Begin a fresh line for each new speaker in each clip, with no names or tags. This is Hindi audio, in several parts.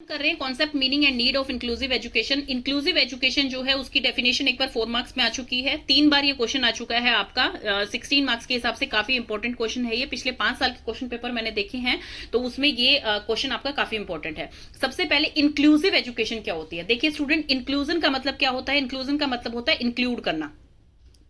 कर रहे हैं concept meaning and need of inclusive education. Inclusive education जो है उसकी डेफिनेशन एक बार 4 मार्क्स में आ चुकी है, 3 बार ये क्वेश्चन आ चुका है आपका 16 मार्क्स के हिसाब से काफी इंपॉर्टेंट क्वेश्चन है ये। पिछले 5 साल के क्वेश्चन पेपर मैंने देखे हैं तो उसमें ये क्वेश्चन आपका काफी इंपॉर्टेंट है। सबसे पहले इंक्लूसिव एजुकेशन क्या होती है। देखिए स्टूडेंट, इंक्लूजन का मतलब क्या होता है। इंक्लूजन का मतलब होता है इंक्लूड करना।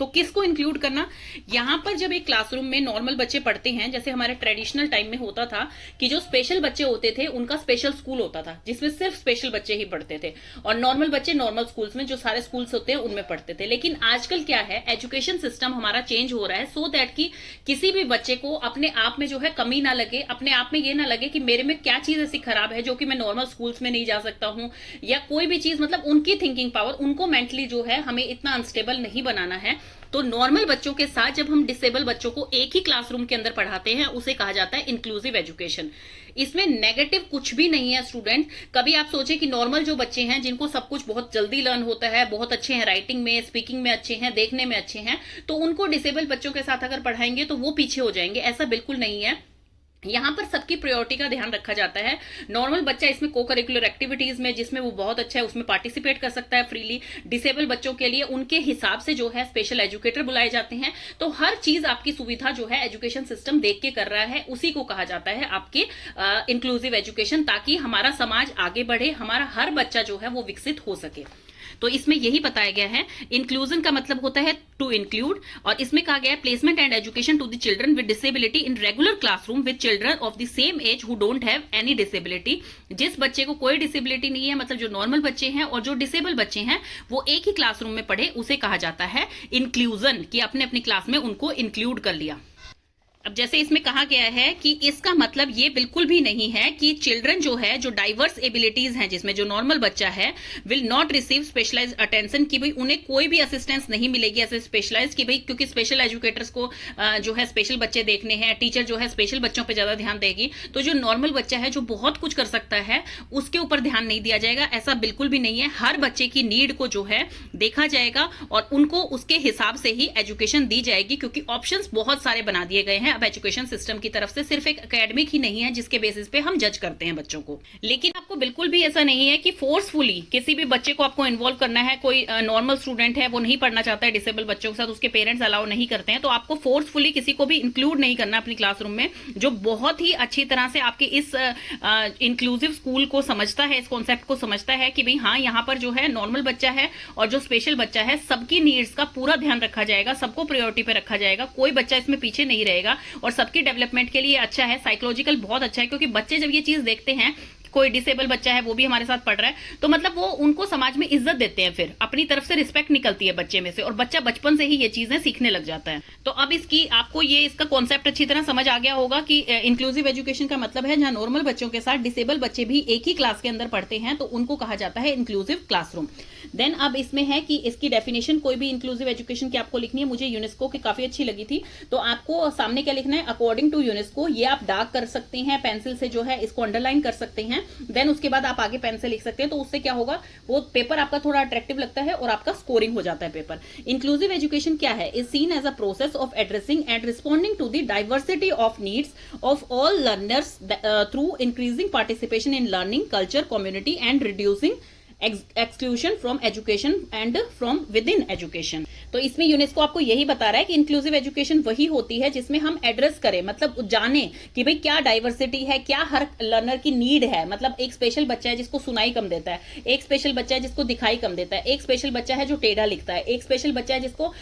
तो किसको इंक्लूड करना, यहां पर जब एक क्लासरूम में नॉर्मल बच्चे पढ़ते हैं, जैसे हमारे ट्रेडिशनल टाइम में होता था कि जो स्पेशल बच्चे होते थे उनका स्पेशल स्कूल होता था जिसमें सिर्फ स्पेशल बच्चे ही पढ़ते थे, और नॉर्मल बच्चे नॉर्मल स्कूल्स में जो सारे स्कूल्स होते हैं उनमें पढ़ते थे। लेकिन आजकल क्या है, एजुकेशन सिस्टम हमारा चेंज हो रहा है सो दैट कि किसी भी बच्चे को अपने आप में जो है कमी ना लगे, अपने आप में ये ना लगे कि मेरे में क्या चीज ऐसी खराब है जो कि मैं नॉर्मल स्कूल्स में नहीं जा सकता हूं, या कोई भी चीज, मतलब उनकी थिंकिंग पावर, उनको मेंटली जो है हमें इतना अनस्टेबल नहीं बनाना है। तो नॉर्मल बच्चों के साथ जब हम डिसेबल बच्चों को एक ही क्लासरूम के अंदर पढ़ाते हैं उसे कहा जाता है इंक्लूसिव एजुकेशन। इसमें नेगेटिव कुछ भी नहीं है स्टूडेंट। कभी आप सोचे कि नॉर्मल जो बच्चे हैं जिनको सब कुछ बहुत जल्दी लर्न होता है, बहुत अच्छे हैं राइटिंग में, स्पीकिंग में अच्छे हैं, देखने में अच्छे हैं, तो उनको डिसेबल बच्चों के साथ अगर पढ़ाएंगे तो वो पीछे हो जाएंगे, ऐसा बिल्कुल नहीं है। यहां पर सबकी प्रायोरिटी का ध्यान रखा जाता है। नॉर्मल बच्चा इसमें को करिकुलर एक्टिविटीज में जिसमें वो बहुत अच्छा है उसमें पार्टिसिपेट कर सकता है फ्रीली। डिसेबल बच्चों के लिए उनके हिसाब से जो है स्पेशल एजुकेटर बुलाए जाते हैं। तो हर चीज आपकी सुविधा जो है एजुकेशन सिस्टम देख के कर रहा है, उसी को कहा जाता है आपके इंक्लूसिव एजुकेशन, ताकि हमारा समाज आगे बढ़े, हमारा हर बच्चा जो है वो विकसित हो सके। तो इसमें यही बताया गया है। इंक्लूजन का मतलब होता है टू इंक्लूड, और इसमें कहा गया है placement and education to the children with disability in regular classroom with children of the same age who don't have any disability. जिस बच्चे को कोई डिसेबिलिटी नहीं है, मतलब जो नॉर्मल बच्चे हैं और जो डिसेबल बच्चे हैं, वो एक ही क्लासरूम में पढ़े, उसे कहा जाता है इंक्लूजन, कि अपने अपनी क्लास में उनको इंक्लूड कर लिया। अब जैसे इसमें कहा गया है कि इसका मतलब ये बिल्कुल भी नहीं है कि चिल्ड्रन जो है, जो डाइवर्स एबिलिटीज हैं, जिसमें जो नॉर्मल बच्चा है, will not receive specialize attention, कि भाई उन्हें कोई भी असिस्टेंस नहीं मिलेगी ऐसे स्पेशलाइज, कि भाई क्योंकि स्पेशल एजुकेटर्स को जो है स्पेशल बच्चे देखने हैं, टीचर जो है स्पेशल बच्चों पर ज्यादा ध्यान देगी, तो जो नॉर्मल बच्चा है जो बहुत कुछ कर सकता है उसके ऊपर ध्यान नहीं दिया जाएगा। ऐसा बिल्कुल भी नहीं है। हर बच्चे की नीड को जो है देखा जाएगा और उनको उसके हिसाब से ही एजुकेशन दी जाएगी, क्योंकि ऑप्शंस बहुत सारे बना दिए गए हैं अब एजुकेशन सिस्टम की तरफ से। सिर्फ एक एकेडमिक ही नहीं है जिसके बेसिस पे हम जज करते हैं बच्चों को। लेकिन आपको बिल्कुल भी ऐसा नहीं है कि फोर्सफुली किसी भी बच्चे को आपको इन्वॉल्व करना है। कोई नॉर्मल स्टूडेंट है वो नहीं पढ़ना चाहता है डिसेबल बच्चों के साथ, उसके पेरेंट्स अलाउ नहीं करते हैं, तो आपको फोर्सफुली किसी को भी इंक्लूड नहीं करना अपनी क्लासरूम में। जो बहुत ही अच्छी तरह से आपके इस इंक्लूसिव स्कूल को समझता है, इस कॉन्सेप्ट को समझता है कि भाई हाँ, यहाँ पर जो है नॉर्मल बच्चा है और जो स्पेशल बच्चा है, सबकी नीड्स का पूरा ध्यान रखा जाएगा, सबको प्रायोरिटी पे रखा जाएगा, कोई बच्चा इसमें पीछे नहीं रहेगा, और सबकी डेवलपमेंट के लिए अच्छा है। साइकोलॉजिकल बहुत अच्छा है, क्योंकि बच्चे जब ये चीज देखते हैं कोई डिसेबल बच्चा है वो भी हमारे साथ पढ़ रहा है, तो मतलब वो उनको समाज में इज्जत देते हैं, फिर अपनी तरफ से रिस्पेक्ट निकलती है बच्चे में से, और बच्चा बचपन से ही ये चीजें सीखने लग जाता है। तो अब इसकी आपको ये इसका कॉन्सेप्ट अच्छी तरह समझ आ गया होगा कि इंक्लूसिव एजुकेशन का मतलब है जहां नॉर्मल बच्चों के साथ डिसेबल बच्चे भी एक ही क्लास के अंदर पढ़ते हैं, तो उनको कहा जाता है इंक्लूसिव क्लासरूम। देन अब इसमें है कि इसकी डेफिनेशन कोई भी इंक्लूसिव एजुकेशन की आपको लिखनी है। मुझे यूनेस्को की काफी अच्छी लगी थी, तो आपको सामने क्या लिखना है, अकॉर्डिंग टू यूनेस्को। ये आप डार्क कर सकते हैं पेंसिल से, जो है इसको अंडरलाइन कर सकते हैं। देन उसके बाद आप आगे पेन से लिख सकते हैं, तो उससे क्या होगा, वो पेपर आपका थोड़ा अट्रैक्टिव लगता है और आपका स्कोरिंग हो जाता है पेपर। इंक्लूसिव एजुकेशन क्या है, is seen as a process of addressing and responding to the diversity of needs of all learners through increasing participation in learning culture community and reducing exclusion from education and from within education. तो इसमें यूनेस्को आपको यही बता रहा है कि इंक्लूसिव एजुकेशन वही होती है जिसमें हम एड्रेस करें, मतलब जाने कि भाई क्या डाइवर्सिटी है, क्या हर लर्नर की नीड है। मतलब एक स्पेशल बच्चा है जिसको सुनाई कम देता है, एक स्पेशल बच्चा है जिसको दिखाई कम देता है, एक स्पेशल बच्चा है जो टेढ़ा लिखता है, एक स्पेशल बच्चा है जिसको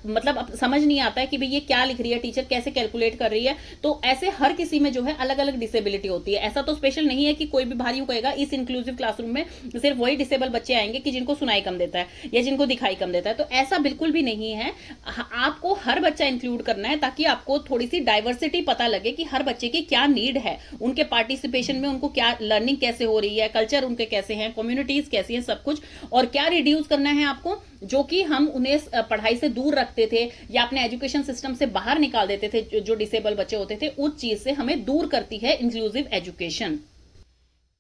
मतलब समझ नहीं आता है कि भाई ये क्या लिख रही है, टीचर कैसे कैलकुलेट कर रही है। तो ऐसे हर किसी में जो है अलग अलग डिसेबिलिटी होती है। ऐसा तो स्पेशल नहीं है कि कोई भी भारी कहेगा इस इंक्लूसिव क्लासरूम में सिर्फ वही डिसेबल बच्चे आएंगे कि जिनको सुनाई कम देता है या जिनको दिखाई कम देता है। तो ऐसा बिल्कुल भी नहीं है। आपको हर बच्चा इंक्लूड करना है ताकि आपको थोड़ी सी डाइवर्सिटी पता लगे कि हर बच्चे की क्या नीड है, उनके पार्टिसिपेशन में उनको क्या लर्निंग कैसे हो रही है, कल्चर उनके कैसे हैं, कम्युनिटीज कैसी हैं, सब कुछ। और क्या रिड्यूस करना है आपको, जो कि हम उन्हें पढ़ाई से दूर रखते थे या अपने एजुकेशन सिस्टम से बाहर निकाल देते थे, जो डिसेबल बच्चे होते थे, उस चीज से हमें दूर करती है इंक्लूसिव एजुकेशन।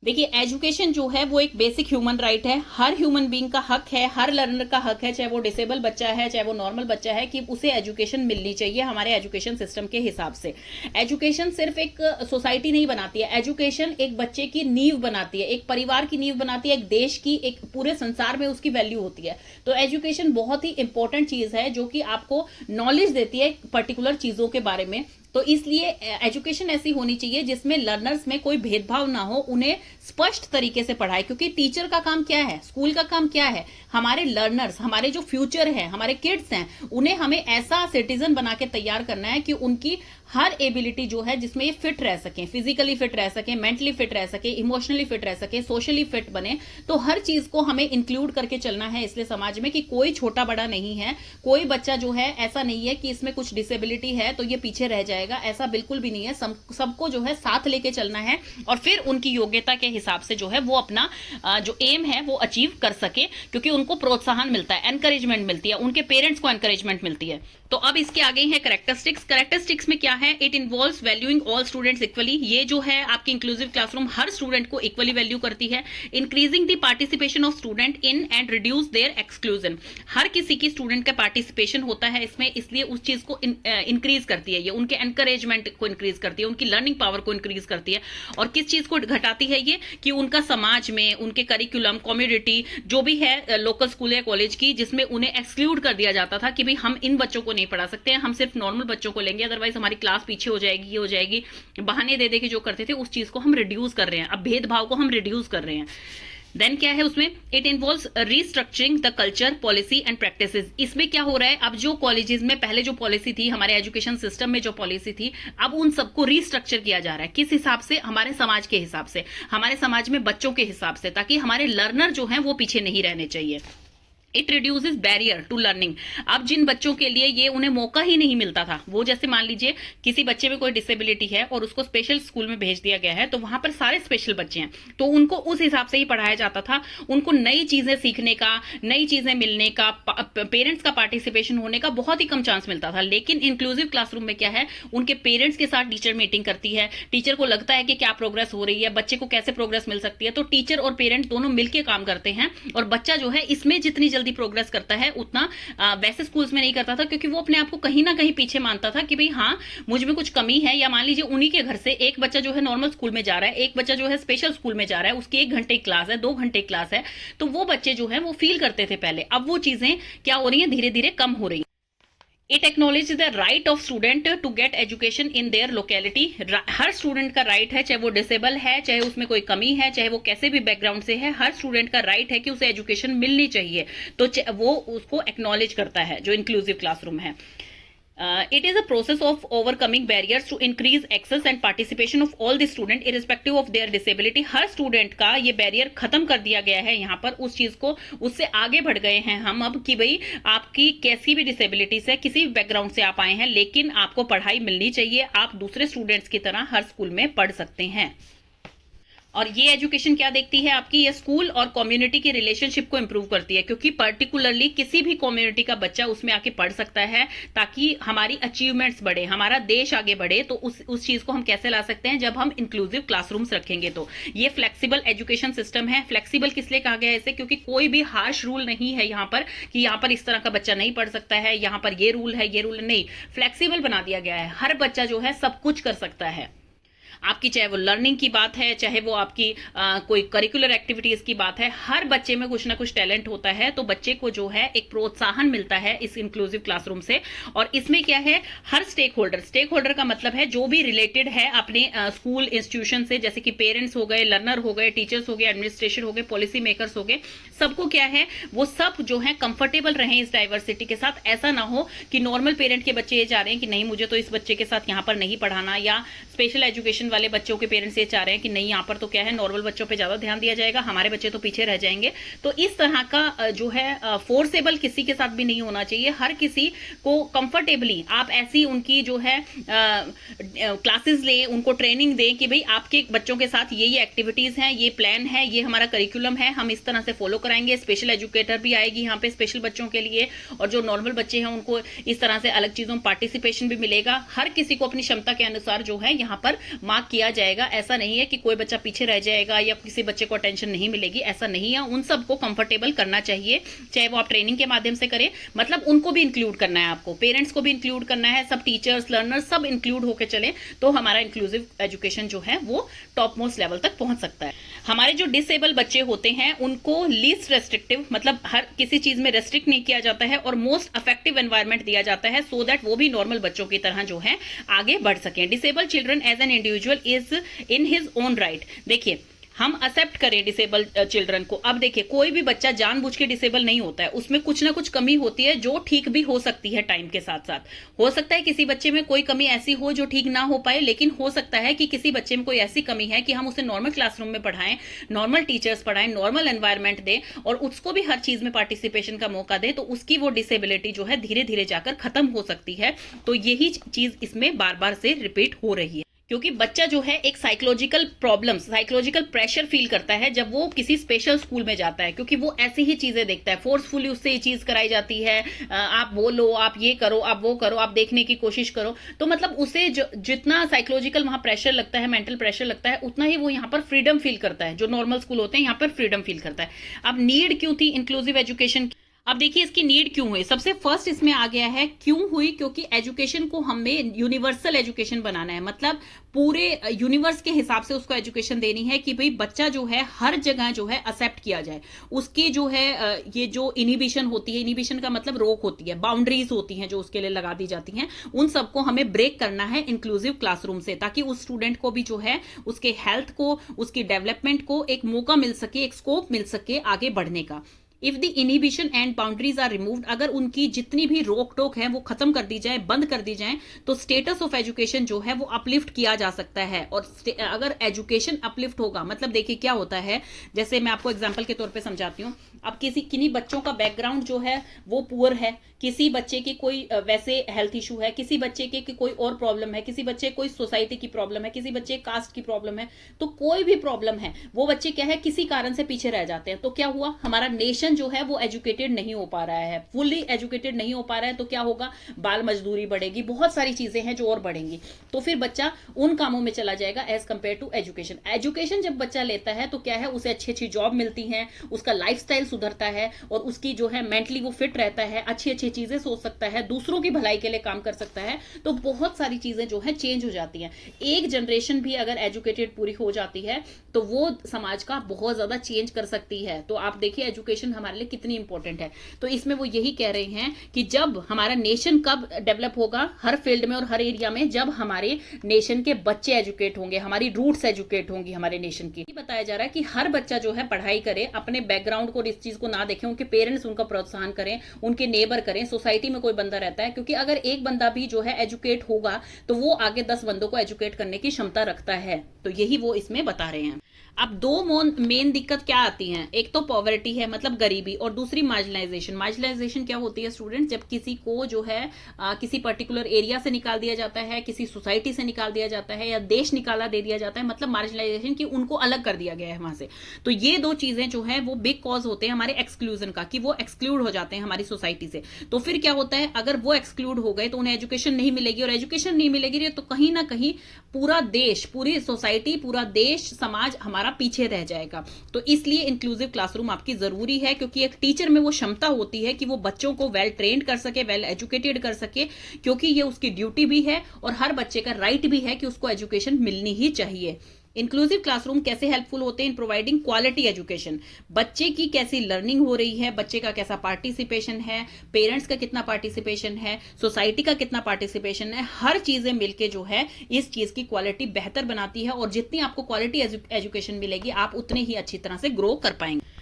देखिए, एजुकेशन जो है वो एक बेसिक ह्यूमन राइट है। हर ह्यूमन बीइंग का हक है, हर लर्नर का हक है, चाहे वो डिसेबल बच्चा है चाहे वो नॉर्मल बच्चा है, कि उसे एजुकेशन मिलनी चाहिए हमारे एजुकेशन सिस्टम के हिसाब से। एजुकेशन सिर्फ एक सोसाइटी नहीं बनाती है, एजुकेशन एक बच्चे की नींव बनाती है, एक परिवार की नींव बनाती है, एक देश की, एक पूरे संसार में उसकी वैल्यू होती है। तो एजुकेशन बहुत ही इंपॉर्टेंट चीज है जो कि आपको नॉलेज देती है पर्टिकुलर चीजों के बारे में। तो इसलिए एजुकेशन ऐसी होनी चाहिए जिसमें लर्नर्स में कोई भेदभाव ना हो, उन्हें स्पष्ट तरीके से पढ़ाए। क्योंकि टीचर का काम क्या है, स्कूल का काम क्या है, हमारे लर्नर्स, हमारे जो फ्यूचर है, हमारे किड्स हैं, उन्हें हमें ऐसा सिटीजन बना के तैयार करना है कि उनकी हर एबिलिटी जो है जिसमें ये फिट रह सकें, फिजिकली फिट रह सकें, मेंटली फिट रह सके, इमोशनली फिट रह सके, सोशली फिट बने। तो हर चीज को हमें इंक्लूड करके चलना है इसलिए समाज में, कि कोई छोटा बड़ा नहीं है, कोई बच्चा जो है ऐसा नहीं है कि इसमें कुछ डिसेबिलिटी है तो ये पीछे रह जाएगा, ऐसा बिल्कुल भी नहीं है। सबको जो है साथ लेके चलना है और फिर उनकी योग्यता के हिसाब से जो है वो अपना जो एम है वो अचीव कर सके, क्योंकि उनको प्रोत्साहन मिलता है, एनकरेजमेंट मिलती है, उनके पेरेंट्स को एनकरेजमेंट मिलती है। तो अब इसके आगे है कैरेक्टरिस्टिक्स। कैरेक्टरिस्टिक्स में क्या है, it involves valuing all students equally. ये जो है आपकी इंक्लूसिव क्लासरूम हर स्टूडेंट को इक्वली वैल्यू करती है। Increasing the participation of student in and reduce their exclusion. हर किसी की स्टूडेंट का पार्टिसिपेशन होता है इसमें, इसलिए उस चीज को इंक्रीज करती है, ये उनके एनकरेजमेंट को इंक्रीज करती है, उनकी लर्निंग पावर को इंक्रीज करती है। और किस चीज को घटाती है ये, कि उनका समाज में उनके करिकुलम, कम्युनिटी जो भी है लोकल स्कूल या कॉलेज की, जिसमें उन्हें एक्सक्लूड कर दिया जाता था कि भाई हम इन बच्चों को नहीं पढ़ा सकते हैं, हम सिर्फ नॉर्मल बच्चों को लेंगे, अदरवाइज हमारी क्लास पीछे हो जाएगी, ये हो जाएगी, बहाने दे दे के जो करते थे उस चीज को हम रिड्यूस कर रहे हैं, अब भेदभाव को हम रिड्यूस कर रहे हैं। देन क्या है उसमें, it involves restructuring the culture, policy and practices. इसमें क्या हो रहा है, अब जो कॉलेजेस में पहले जो पॉलिसी थी, हमारे एजुकेशन सिस्टम में जो पॉलिसी थी, अब उन सबको रीस्ट्रक्चर किया जा रहा है। किस हिसाब से, हमारे समाज के हिसाब से, हमारे समाज में बच्चों के हिसाब से, ताकि हमारे लर्नर जो हैं वो पीछे नहीं रहने चाहिए। It reduces barrier to learning. अब जिन बच्चों के लिए ये उन्हें मौका ही नहीं मिलता था, वो जैसे मान लीजिए किसी बच्चे में कोई डिसेबिलिटी है और उसको स्पेशल स्कूल में भेज दिया गया है, तो वहां पर सारे स्पेशल बच्चे हैं, तो उनको उस हिसाब से ही पढ़ाया जाता था। उनको नई चीजें सीखने का, नई चीजें मिलने का, पेरेंट्स का पार्टिसिपेशन होने का बहुत ही कम चांस मिलता था। लेकिन इंक्लूसिव क्लासरूम में क्या है, उनके पेरेंट्स के साथ टीचर मीटिंग करती है, टीचर को लगता है कि क्या प्रोग्रेस हो रही है, बच्चे को कैसे प्रोग्रेस मिल सकती है, तो टीचर और पेरेंट दोनों मिलकर काम करते हैं। और बच्चा जो है इसमें जितनी जल्दी प्रोग्रेस करता है उतना वैसे स्कूल्स में नहीं करता था, क्योंकि वो अपने आप को कहीं ना कहीं पीछे मानता था कि भाई हाँ मुझ में कुछ कमी है। या मान लीजिए उन्हीं के घर से एक बच्चा जो है नॉर्मल स्कूल में जा रहा है, एक बच्चा जो है स्पेशल स्कूल में जा रहा है, उसकी 1 घंटे की क्लास है, 2 घंटे की क्लास है, तो वो बच्चे जो है वो फील करते थे पहले। अब वो चीजें क्या हो रही है, धीरे धीरे कम हो रही है। It acknowledge the right of student to get education in their locality. हर स्टूडेंट का राइट है, चाहे वो डिसेबल है, चाहे उसमें कोई कमी है, चाहे वो कैसे भी बैकग्राउंड से है, हर स्टूडेंट का राइट है कि उसे एजुकेशन मिलनी चाहिए। तो वो उसको एक्नोलेज करता है जो इंक्लूसिव क्लासरूम है। It is a process of overcoming barriers to increase access and participation of all the student irrespective of their disability। Her student का ये बैरियर खत्म कर दिया गया है यहाँ पर, उस चीज को उससे आगे बढ़ गए हैं हम अब, कि भाई आपकी कैसी भी डिसेबिलिटी से, किसी भी बैकग्राउंड से आप आए हैं, लेकिन आपको पढ़ाई मिलनी चाहिए, आप दूसरे स्टूडेंट्स की तरह हर स्कूल में पढ़ सकते हैं। और ये एजुकेशन क्या देखती है आपकी, ये स्कूल और कम्युनिटी की रिलेशनशिप को इंप्रूव करती है, क्योंकि पर्टिकुलरली किसी भी कम्युनिटी का बच्चा उसमें आके पढ़ सकता है, ताकि हमारी अचीवमेंट्स बढ़े, हमारा देश आगे बढ़े। तो उस चीज को हम कैसे ला सकते हैं, जब हम इंक्लूसिव क्लासरूम्स रखेंगे। तो ये फ्लेक्सिबल एजुकेशन सिस्टम है। फ्लेक्सिबल किस लिए कहा गया है इसे, क्योंकि कोई भी हार्श रूल नहीं है यहाँ पर कि यहाँ पर इस तरह का बच्चा नहीं पढ़ सकता है, यहाँ पर ये रूल है, ये रूल नहीं। फ्लेक्सिबल बना दिया गया है, हर बच्चा जो है सब कुछ कर सकता है। आपकी चाहे वो लर्निंग की बात है, चाहे वो आपकी कोई करिकुलर एक्टिविटीज की बात है, हर बच्चे में कुछ ना कुछ टैलेंट होता है। तो बच्चे को जो है एक प्रोत्साहन मिलता है इस इंक्लूसिव क्लासरूम से। और इसमें क्या है, हर स्टेक होल्डर का मतलब है जो भी रिलेटेड है अपने स्कूल इंस्टीट्यूशन से, जैसे कि पेरेंट्स हो गए, लर्नर हो गए, टीचर्स हो गए, एडमिनिस्ट्रेशन हो गए, पॉलिसी मेकर्स हो गए, सबको क्या है वो सब जो है कंफर्टेबल रहे इस डाइवर्सिटी के साथ। ऐसा ना हो कि नॉर्मल पेरेंट के बच्चे ये चाह रहे हैं कि नहीं मुझे तो इस बच्चे के साथ यहाँ पर नहीं पढ़ाना, या स्पेशल एजुकेशन वाले बच्चों के पेरेंट्स ये चाह रहे हैं कि नहीं यहाँ पर तो क्या है नॉर्मल बच्चों पे ज्यादा ध्यान दिया जाएगा, हमारे बच्चे तो पीछे रह जाएंगे। तो इस तरह का जो है फोर्सेबल किसी के साथ भी नहीं होना चाहिए। हर किसी को कंफर्टेबली आप ऐसी उनकी जो है क्लासेस लें, उनको ट्रेनिंग दें कि भाई आपके बच्चों के साथ ये एक्टिविटीज हैं, ये प्लान है, ये हमारा करिकुलम है, हम इस तरह से फॉलो कराएंगे। स्पेशल एजुकेटर भी आएगी यहाँ पे स्पेशल बच्चों के लिए, और जो नॉर्मल बच्चे हैं उनको इस तरह से अलग चीजों में पार्टिसिपेशन भी मिलेगा। हर किसी को अपनी क्षमता के अनुसार जो है यहाँ पर मार्क्स मार्क किया जाएगा। ऐसा नहीं है कि कोई बच्चा पीछे रह जाएगा या किसी बच्चे को अटेंशन नहीं मिलेगी, ऐसा नहीं है। उन सबको कंफर्टेबल करना चाहिए, चाहे वो आप ट्रेनिंग के माध्यम से करें, मतलब उनको भी इंक्लूड करना है, आपको पेरेंट्स को भी इंक्लूड करना है, सब टीचर्स लर्नर्स सब इंक्लूड होकर चले, तो हमारा इंक्लूसिव एजुकेशन जो है वो टॉप मोस्ट लेवल तक पहुंच सकता है। हमारे जो डिसेबल बच्चे होते हैं उनको लीस्ट रेस्ट्रिक्टिव, मतलब हर किसी चीज में रेस्ट्रिक्ट नहीं किया जाता है और मोस्ट इफेक्टिव एनवायरनमेंट दिया जाता है, सो दैट वो भी नॉर्मल बच्चों की तरह जो है आगे बढ़ सकें। Disable children as an individual is in his own right. देखिए, हम एक्सेप्ट करें डिसेबल चिल्ड्रन को। अब देखिए, कोई भी बच्चा जानबूझ के डिसेबल नहीं होता है, उसमें कुछ ना कुछ कमी होती है जो ठीक भी हो सकती है टाइम के साथ साथ। हो सकता है किसी बच्चे में कोई कमी ऐसी हो जो ठीक ना हो पाए, लेकिन हो सकता है कि किसी बच्चे में कोई ऐसी कमी है कि हम उसे नॉर्मल क्लासरूम में पढ़ाएं, नॉर्मल टीचर्स पढ़ाएं, नॉर्मल एनवायरनमेंट दें और उसको भी हर चीज में पार्टिसिपेशन का मौका दें, तो उसकी वो डिसेबिलिटी जो है धीरे धीरे जाकर खत्म हो सकती है। तो यही चीज इसमें बार बार से रिपीट हो रही है, क्योंकि बच्चा जो है एक psychological problem, psychological pressure feel करता है जब वो किसी स्पेशल स्कूल में जाता है, क्योंकि वो ऐसी ही चीजें देखता है, फोर्सफुली उससे ये चीज कराई जाती है, आप बोलो, आप ये करो, आप वो करो, आप देखने की कोशिश करो। तो मतलब उसे जितना साइकोलॉजिकल वहां प्रेशर लगता है, मेंटल प्रेशर लगता है, उतना ही वो यहाँ पर फ्रीडम फील करता है। जो नॉर्मल स्कूल होते हैं यहाँ पर फ्रीडम फील करता है। अब नीड क्यों थी इंक्लूसिव एजुकेशन की? अब देखिए, इसकी नीड क्यों हुई। सबसे फर्स्ट इसमें आ गया है क्यों हुई, क्योंकि एजुकेशन को हमें यूनिवर्सल एजुकेशन बनाना है, मतलब पूरे यूनिवर्स के हिसाब से उसको एजुकेशन देनी है कि भाई बच्चा जो है हर जगह जो है एक्सेप्ट किया जाए। उसकी जो है ये जो इनिबिशन होती है, इनिबिशन का मतलब रोक होती है, बाउंड्रीज होती हैं जो उसके लिए लगा दी जाती हैं, उन सबको हमें ब्रेक करना है इंक्लूसिव क्लासरूम से, ताकि उस स्टूडेंट को भी जो है उसके हेल्थ को, उसकी डेवलपमेंट को एक मौका मिल सके, एक स्कोप मिल सके आगे बढ़ने का। If the inhibition and boundaries are removed, अगर उनकी जितनी भी रोक टोक है वो खत्म कर दी जाए, बंद कर दी जाए, तो स्टेटस ऑफ एजुकेशन जो है वो अपलिफ्ट किया जा सकता है। और अगर एजुकेशन अपलिफ्ट होगा, मतलब देखिए क्या होता है, जैसे मैं आपको एग्जांपल के तौर पे समझाती हूँ। अब किन्हीं बच्चों का बैकग्राउंड जो है वो पुअर है, किसी बच्चे की कोई वैसे हेल्थ इशू है, किसी बच्चे की कोई और प्रॉब्लम है, किसी बच्चे कोई सोसाइटी की प्रॉब्लम है, किसी बच्चे कास्ट की प्रॉब्लम है, तो कोई भी प्रॉब्लम है, वो बच्चे क्या है किसी कारण से पीछे रह जाते हैं। तो क्या हुआ, हमारा नेशन जो है वो एजुकेटेड नहीं हो पा रहा है, फुल्ली एजुकेटेड नहीं हो पा रहा है, तो क्या होगा, बाल मजदूरी बढ़ेगी, बहुत सारी चीजें हैं जो और बढ़ेंगी। तो फिर बच्चा उन कामों में चला जाएगा as compare to education. Education जब बच्चा लेता है तो क्या है, उसे अच्छी अच्छी जॉब मिलती है, उसका लाइफस्टाइल सुधरता है और उसकी जो है मेंटली वो फिट रहता है, अच्छी अच्छी चीजें सोच सकता है, दूसरों की भलाई के लिए काम कर सकता है। तो बहुत सारी चीजें जो है चेंज हो जाती हैं। एक जनरेशन भी अगर एजुकेटेड पूरी हो जाती है तो वो समाज का बहुत ज्यादा चेंज कर सकती है। तो आप देखिए एजुकेशन हमारे लिए कितनी इंपॉर्टेंट है। तो इसमें वो यही कह रहे हैं कि जब हमारा नेशन कब डेवलप होगा हर फील्ड में और हर एरिया में, जब हमारे नेशन के बच्चे एजुकेट होंगे, हमारी रूट्स एजुकेट होंगी हमारे नेशन की। बताया जा रहा है कि हर बच्चा जो है पढ़ाई करे, अपने बैकग्राउंड को, इस चीज को ना देखें, उनके पेरेंट्स उनका प्रोत्साहन करें, उनके नेबर करें, सोसाइटी में कोई बंदा रहता है, क्योंकि अगर एक बंदा भी जो है एजुकेट होगा तो वो आगे 10 बंदों को एजुकेट करने की क्षमता रखता है। तो यही वो इसमें बता रहे हैं। अब दो मेन दिक्कत क्या आती हैं, एक तो पॉवर्टी है मतलब गरीबी, और दूसरी मार्जिनलाइजेशन। मार्जिनलाइजेशन क्या होती है स्टूडेंट, जब किसी को जो है किसी पर्टिकुलर एरिया से निकाल दिया जाता है, किसी सोसाइटी से निकाल दिया जाता है या देश निकाला दे दिया जाता है, मतलब मार्जिनलाइजेशन की उनको अलग कर दिया गया है वहां से। तो ये दो चीजें जो है वो बिग कॉज होते हैं हमारे एक्सक्लूजन का, कि वो एक्सक्लूड हो जाते हैं हमारी सोसाइटी से। तो फिर क्या होता है, अगर वो एक्सक्लूड हो गए तो उन्हें एजुकेशन नहीं मिलेगी, और एजुकेशन नहीं मिलेगी तो कहीं ना कहीं पूरा देश, पूरी सोसाइटी, पूरा देश, समाज हमारा पीछे रह जाएगा। तो इसलिए इंक्लूसिव क्लासरूम आपकी जरूरी है, क्योंकि एक टीचर में वो क्षमता होती है कि वो बच्चों को वेल ट्रेंड कर सके, वेल एजुकेटेड कर सके, क्योंकि ये उसकी ड्यूटी भी है और हर बच्चे का राइट भी है कि उसको एजुकेशन मिलनी ही चाहिए। इंक्लूसिव क्लासरूम कैसे हेल्पफुल होते हैं इन प्रोवाइडिंग क्वालिटी एजुकेशन। बच्चे की कैसी लर्निंग हो रही है, बच्चे का कैसा पार्टिसिपेशन है, पेरेंट्स का कितना पार्टिसिपेशन है, सोसाइटी का कितना पार्टिसिपेशन है, हर चीजें मिलके जो है इस चीज की क्वालिटी बेहतर बनाती है। और जितनी आपको क्वालिटी एजुकेशन मिलेगी आप उतने ही अच्छी तरह से ग्रो कर पाएंगे।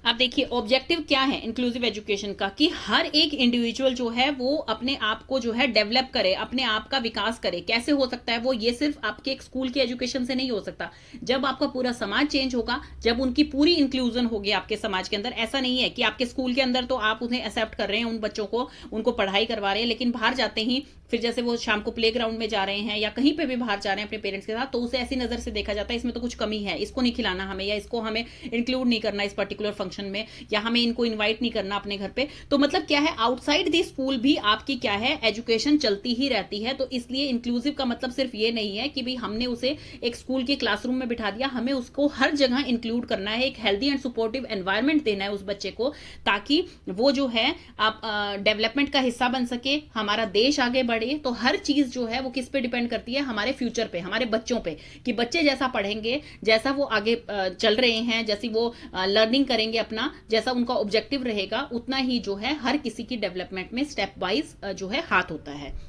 अब देखिए ऑब्जेक्टिव क्या है इंक्लूसिव एजुकेशन का, कि हर एक इंडिविजुअल जो है वो अपने आप को जो है डेवलप करे, अपने आप का विकास करे। कैसे हो सकता है वो, ये सिर्फ आपके एक स्कूल की एजुकेशन से नहीं हो सकता। जब आपका पूरा समाज चेंज होगा, जब उनकी पूरी इंक्लूजन होगी आपके समाज के अंदर। ऐसा नहीं है कि आपके स्कूल के अंदर तो आप उन्हें एक्सेप्ट कर रहे हैं, उन बच्चों को, उनको पढ़ाई करवा रहे हैं, लेकिन बाहर जाते ही फिर जैसे वो शाम को प्लेग्राउंड में जा रहे हैं या कहीं पे भी बाहर जा रहे हैं अपने पेरेंट्स के साथ, तो उसे ऐसी नजर से देखा जाता है इसमें तो कुछ कमी है, इसको नहीं खिलाना हमें, या इसको हमें इंक्लूड नहीं करना इस पर्टिकुलर फंक्शन फंक्शन में, या हमें इनको इन्वाइट नहीं करना अपने घर पे। तो मतलब क्या है, आउटसाइड दी स्कूल भी आपकी क्या है, एजुकेशन चलती ही रहती है। तो इसलिए इंक्लूसिव का मतलब सिर्फ ये नहीं है कि भाई हमने उसे एक स्कूल के क्लासरूम में बिठा दिया, हमें उसको हर जगह इंक्लूड करना है, एक हेल्दी एंड सपोर्टिव एनवायरनमेंट देना है उस बच्चे को, ताकि वो जो है आप डेवलपमेंट का हिस्सा बन सके, हमारा देश आगे बढ़े। तो हर चीज जो है वो किस पे डिपेंड करती है, हमारे फ्यूचर पे, हमारे बच्चों पे, कि बच्चे जैसा पढ़ेंगे, जैसा वो आगे चल रहे हैं, जैसी वो लर्निंग करेंगे अपना, जैसा उनका ऑब्जेक्टिव रहेगा, उतना ही जो है हर किसी की डेवलपमेंट में स्टेप वाइज जो है हाथ होता है।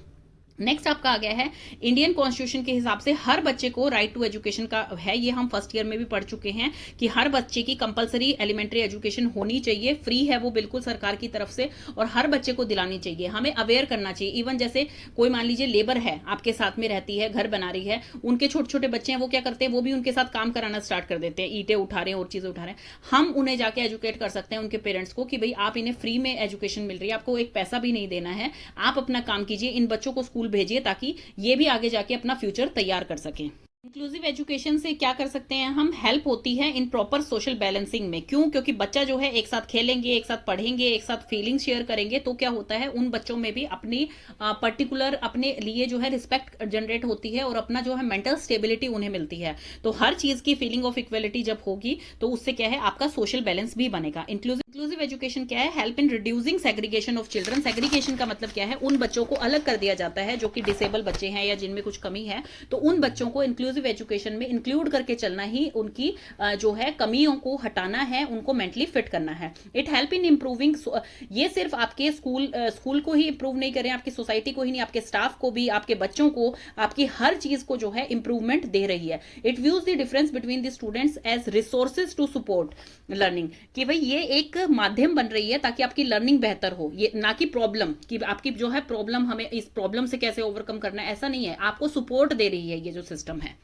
नेक्स्ट आपका आ गया है, इंडियन कॉन्स्टिट्यूशन के हिसाब से हर बच्चे को राइट टू एजुकेशन का है, ये हम फर्स्ट ईयर में भी पढ़ चुके हैं कि हर बच्चे की कंपलसरी एलिमेंट्री एजुकेशन होनी चाहिए, फ्री है वो बिल्कुल सरकार की तरफ से, और हर बच्चे को दिलानी चाहिए। हमें अवेयर करना चाहिए। इवन जैसे कोई मान लीजिए लेबर है, आपके साथ में रहती है, घर बना रही है, उनके छोटे छोटे बच्चे हैं, वो क्या करते हैं, वो भी उनके साथ काम कराना स्टार्ट कर देते हैं, ईंटें उठा रहे हैं और चीजें उठा रहे हैं। हम उन्हें जाके एजुकेट कर सकते हैं, उनके पेरेंट्स को, कि भाई आप इन्हें फ्री में एजुकेशन मिल रही है, आपको एक पैसा भी नहीं देना है, आप अपना काम कीजिए, इन बच्चों को स्कूल भेजिए, ताकि ये भी आगे जाके अपना फ्यूचर तैयार कर सकें। इंक्लूसिव एजुकेशन से क्या कर सकते हैं हम, हेल्प होती है इन प्रॉपर सोशल बैलेंसिंग में। क्यों? क्योंकि बच्चा जो है एक साथ खेलेंगे, एक साथ पढ़ेंगे, एक साथ फीलिंग शेयर करेंगे, तो क्या होता है, उन बच्चों में भी अपनी पर्टिकुलर अपने लिए जो है रिस्पेक्ट जनरेट होती है, और अपना जो है मेंटल स्टेबिलिटी उन्हें मिलती है। तो हर चीज की फीलिंग ऑफ इक्वलिटी जब होगी, तो उससे क्या है, आपका सोशल बैलेंस भी बनेगा। इंक्लूसिव एजुकेशन क्या है, help in reducing segregation of children. Segregation का मतलब क्या है, उन बच्चों को अलग कर दिया जाता है जो कि डिसेबल बच्चे हैं या जिनमें कुछ कमी है, तो उन बच्चों को इंक्लूसिव एजुकेशन में इंक्लूड करके चलना ही, उनकी जो है कमियों को हटाना है, उनको मेंटली फिट करना है। इट हेल्प इन इंप्रूविंग, ये सिर्फ आपके स्कूल को ही इंप्रूव नहीं करें, आपकी सोसाइटी को ही नहीं, आपके स्टाफ को भी, आपके बच्चों को, आपकी हर चीज को जो है इंप्रूवमेंट दे रही है। It views the difference between the students as resources to support learning, कि भाई ये एक माध्यम बन रही है ताकि आपकी लर्निंग बेहतर हो, ये ना कि प्रॉब्लम, कि आपकी जो है प्रॉब्लम, हमें इस प्रॉब्लम से कैसे ओवरकम करना है, ऐसा नहीं है, आपको सपोर्ट दे रही है ये जो सिस्टम है।